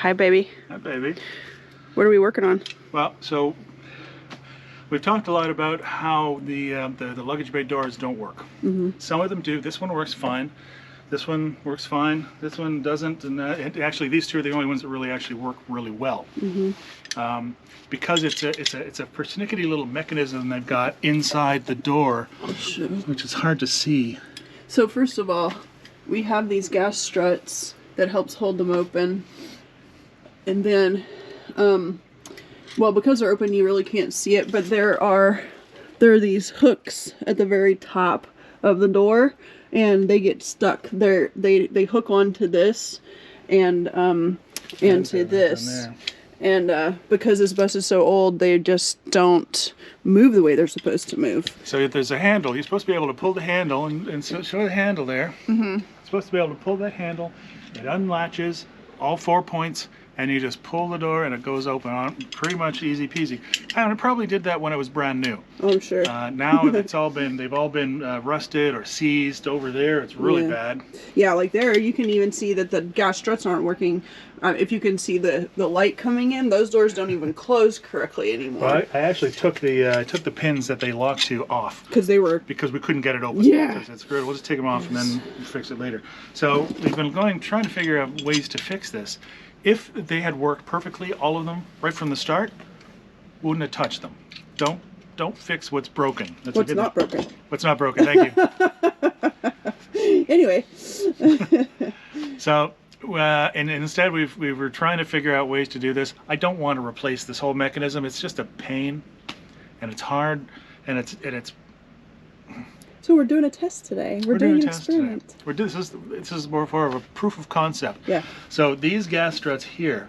Hi, baby. Hi, baby. What are we working on? Well, so we've talked a lot about how the luggage bay doors don't work. Some of them do. This one works fine. This one works fine. This one doesn't. And actually, these two are the only ones that really actually work really well. Because it's a persnickety little mechanism they've got inside the door, which is hard to see. So first of all, we have these gas struts that helps hold them open. And then, well, because they're open, you really can't see it, but there are these hooks at the very top of the door, and they get stuck. They hook onto this and to this. And because this bus is so old, they just don't move the way they're supposed to move. So if there's a handle, you're supposed to be able to pull the handle, and show the handle there. You're supposed to be able to pull that handle. It unlatches all 4 points, and you just pull the door, and it goes open on pretty much easy peasy. And it probably did that when it was brand new. Oh, I'm sure. Now they've all been rusted or seized over there. It's really bad. Yeah, like there, you can even see that the gas struts aren't working. If you can see the light coming in, those doors don't even close correctly anymore. Well, I actually took the pins that they lock to off because we couldn't get it open. Yeah, it's good. We'll just take them off and then fix it later. So we've been trying to figure out ways to fix this. If they had worked perfectly, all of them right from the start, wouldn't have touched them. Don't fix what's broken. That's what's not broken. What's not broken? Thank you. Anyway. So. And instead we were trying to figure out ways to do this. I don't want to replace this whole mechanism. It's just a pain, and it's hard, and it's. So we're doing a test today. We're doing an experiment. This is more of a proof of concept. Yeah. So these gas struts here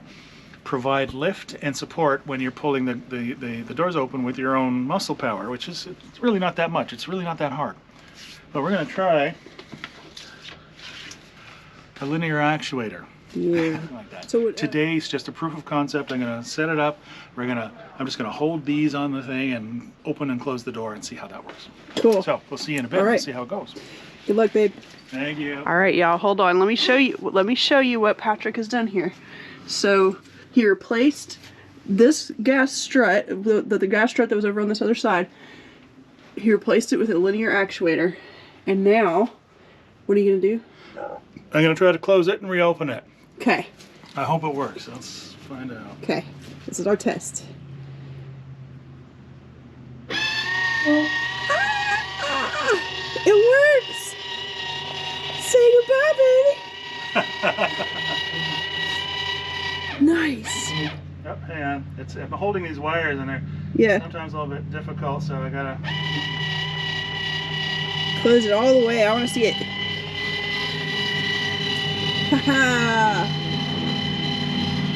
provide lift and support when you're pulling the doors open with your own muscle power, which is it's really not that much. It's really not that hard. But we're going to try a linear actuator. Yeah. Like that. So today's just a proof of concept. I'm going to set it up. I'm just going to hold these on the thing and open and close the door and see how that works. Cool. So we'll see you in a bit. All right. And see how it goes. Good luck, babe. Thank you. All right, y'all. Hold on. Let me show you what Patrick has done here. So he replaced this gas strut, the gas strut that was over on this other side. He replaced it with a linear actuator, and now, what are you gonna do? I'm going to try to close it and reopen it. Okay. I hope it works. Let's find out. Okay. This is our test. It works! Say goodbye, baby! Nice. Yep, hang on. I'm holding these wires and they're sometimes a little bit difficult, so I gotta close it all the way. I want to see it.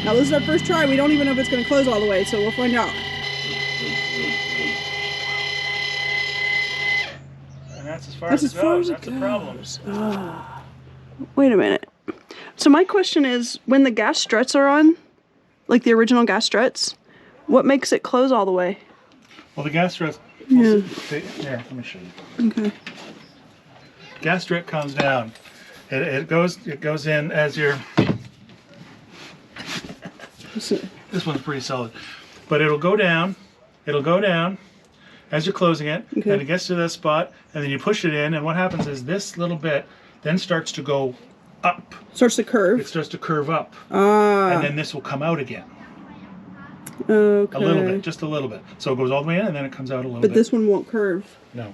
Now this is our first try. We don't even know if it's going to close all the way, so we'll find out. And that's as far as it goes. That's the problem. Wait a minute. So my question is, when the gas struts are on, like the original gas struts, what makes it close all the way? Well, the gas strut. Here, let me show you. Okay. Gas strut comes down. It goes in as you're. This one's pretty solid, but it'll go down. It'll go down as you're closing it, and it gets to this spot, and then you push it in, and what happens is this little bit then starts to go up. Starts to curve. It starts to curve up, and then this will come out again. Okay. A little bit, just a little bit. So it goes all the way in, and then it comes out a little bit. But this one won't curve. No.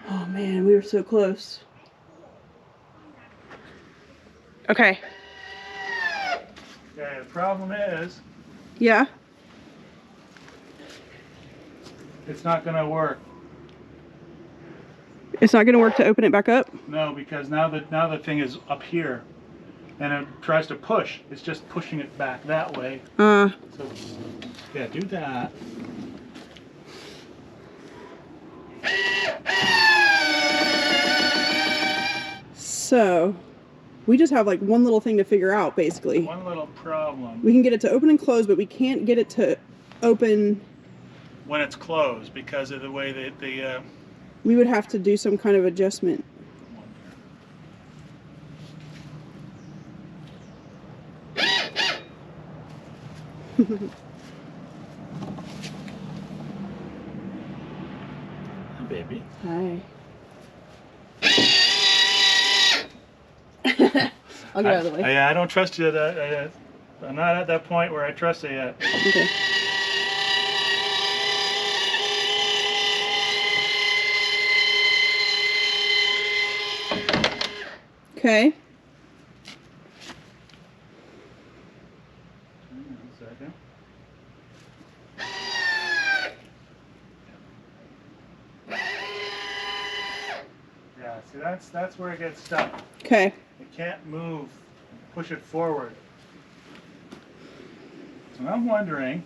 Oh man, we were so close. Okay. Okay, the problem is. Yeah. It's not going to work. It's not going to work to open it back up? No, because now the thing is up here, and it tries to push. It's just pushing it back that way. So, yeah, do that. So, we just have like one little thing to figure out, basically. One little problem. We can get it to open and close, but we can't get it to open when it's closed because of the way that the we would have to do some kind of adjustment. Baby. Hi. I'll get out of the way. I don't trust you. I'm not at that point where I trust you yet. Okay. Okay. Second. Yeah, see that's where it gets stuck. Okay. It can't move. Push it forward. So I'm wondering.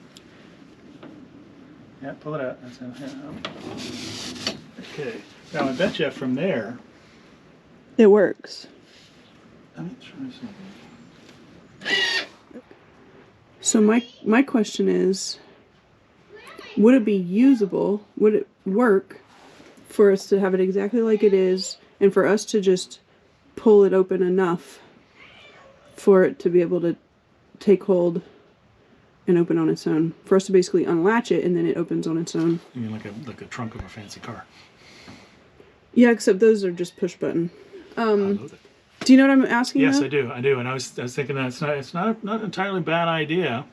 Yeah, pull it out. That's it. Okay. Now I bet you from there. It works. Let me try something. So my question is, would it be usable? Would it work for us to have it exactly like it is, and for us to just pull it open enough for it to be able to take hold and open on its own? For us to basically unlatch it and then it opens on its own. You mean like a trunk of a fancy car? Yeah, except those are just push button. I know that. Do you know what I'm asking? Yes, though? I do, and I was thinking that it's not an entirely bad idea.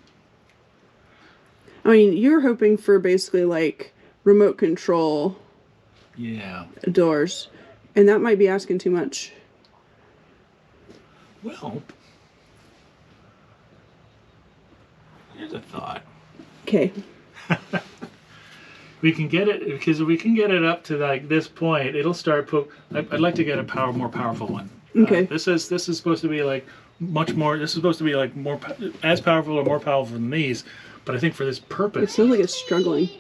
I mean, you're hoping for basically like remote control Yeah. doors, and that might be asking too much. Well, here's a thought. Okay. We can get it because we can get it up to like this point. It'll start. I'd like to get a more powerful one. Okay. This is supposed to be like much more. This is supposed to be like more as powerful or more powerful than these. But I think for this It purpose, feels like it's struggling.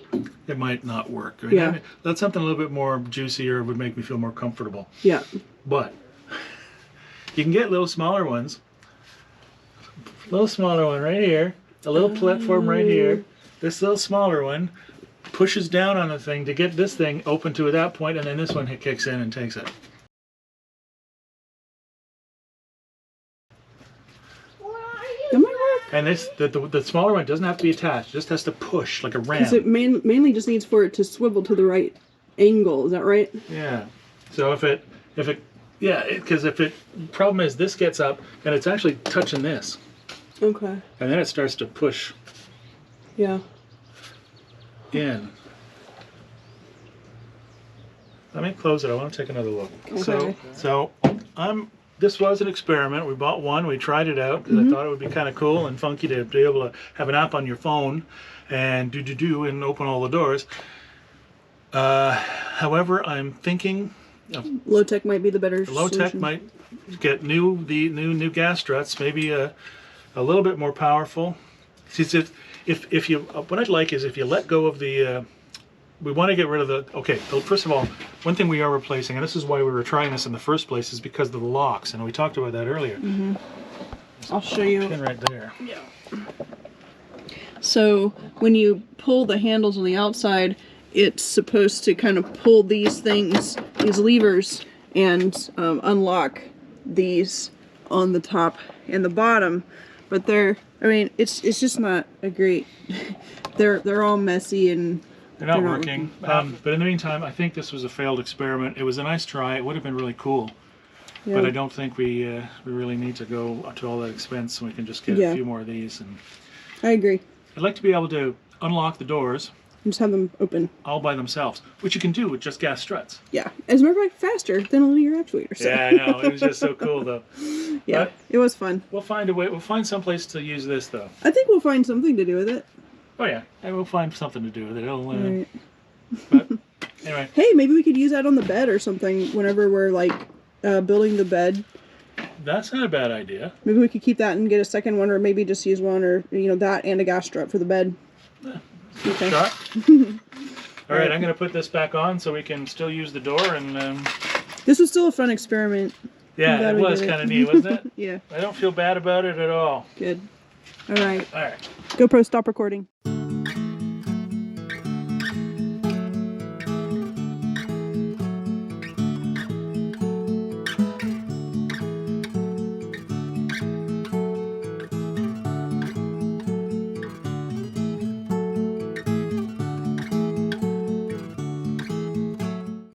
it might not work. Right? Yeah. I mean, that's something a little bit more juicier would make me feel more comfortable. Yeah. But you can get little smaller ones. A little smaller one right here. A little platform right here. This little smaller one pushes down on the thing to get this thing open to that point, and then this one kicks in and takes it. That might work. And this the smaller one doesn't have to be attached. It just has to push like a ram. Because it mainly just needs for it to swivel to the right angle. Is that right? Yeah. So because problem is this gets up and it's actually touching this, Okay. and then it starts to push Yeah. in. Let me close it. I want to take another look. Okay. So this was an experiment. We bought one. We tried it out because I thought it would be kind of cool and funky to be able to have an app on your phone and do and open all the doors. However, I'm thinking Low tech might be the better low tech solution. might get new gas struts, maybe a little bit more powerful. See, if you what I'd like is if you let go of the we want to get rid of the okay. So first of all, one thing we are replacing, and this is why we were trying this in the first place, is because of the locks, and we talked about that earlier. I'll show you. Pin right there. Yeah. So when you pull the handles on the outside, it's supposed to kind of pull these things, these levers, and unlock these on the top and the bottom. But it's just not a great. They're all messy and they're not working. But in the meantime, I think this was a failed experiment. It was a nice try. It would have been really cool. Yeah. But I don't think we really need to go to all that expense. We can just get a few more of these. And I agree. I'd like to be able to unlock the doors Just have them open. all by themselves, which you can do with just gas struts. Yeah. As a matter of fact, faster than a linear actuator. So. Yeah, I know. It was just so cool, though. Yeah, But it was fun. we'll find a way. We'll find some place to use this, though. I think we'll find something to do with it. Oh yeah, and we'll find something to do with it. Right. But anyway, Hey, maybe we could use that on the bed or something whenever we're like building the bed. that's not a bad idea. Maybe we could keep that and get a second one, or maybe just use one, or that and a gas strut for the bed. Yeah. Okay. Shot. All right, I'm going to put this back on so we can still use the door. And This was still a fun experiment. yeah, glad it we was did it. kind of neat, wasn't it? Yeah. I don't feel bad about it at all. Good. All right. All right. GoPro, stop recording.